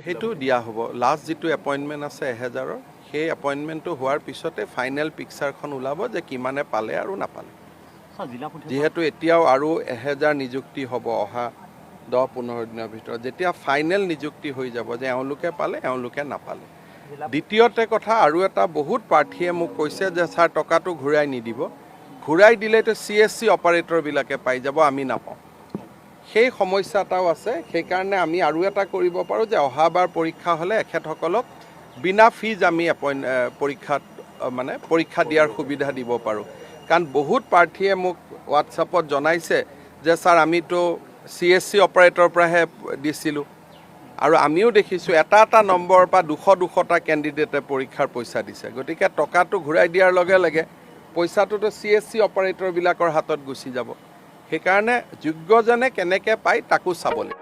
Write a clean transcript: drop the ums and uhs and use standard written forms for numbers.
সেইটো দিয়া হ'ব লাষ্ট যেটো এপইন্টমেন্ট আছে 1000 সেই এপইন্টমেন্টটো হোৱাৰ পিছতে ফাইনেল পিকচাৰখন ওলাব যে কিমানে পালে আৰু নাপালে যেহেতু এতিয়াও আৰু 1000 নিযুক্তি হ'ব অহা 10-15 দিনৰ ভিতৰত যেতিয়া ফাইনেল নিযুক্তি হৈ যাব যে এওঁলোকে পালে এওঁলোকে নাপালে দ্বিতীয়তে কথা আৰু এটা বহুত প্ৰাৰ্থীয়ে মোক কৈছে যে স্যাৰ টকাটো ঘূৰাই নিদিব ঘূৰাই দিলেতো CSC অপাৰেটৰ বিলাকে পাই যাব আমি নাপাওঁ সেই সমস্যাটাও আছে সেই কাৰণে আমি আৰু এটা কৰিব পাৰো যে অহাবাৰ পৰীক্ষা হলে এখেতসকলক বিনা ফিজ আমি পৰীক্ষাত মানে পৰীক্ষা দিয়াৰ সুবিধা দিব পাৰো কাৰণ বহুত প্ৰাৰ্থীয়ে মোক WhatsAppত জনাইছে যে স্যাৰ আমিতো CSC অপাৰেটৰৰ পৰাহে দিছিলো আৰু আমিও দেখিছো এটা নম্বৰ পা 200টা ক্যান্ডিডেটে পৰীক্ষাৰ পইচা দিছে গতিকে টকাটো ঘূৰাই দিয়াৰ লগে লগে পইচাটোতো CSC অপাৰেটৰ বিলাকৰ হাতত গুচি যাব সেই কাৰণে যোগ্যজনে কেনেকৈ পায় তাকো চাবলৈ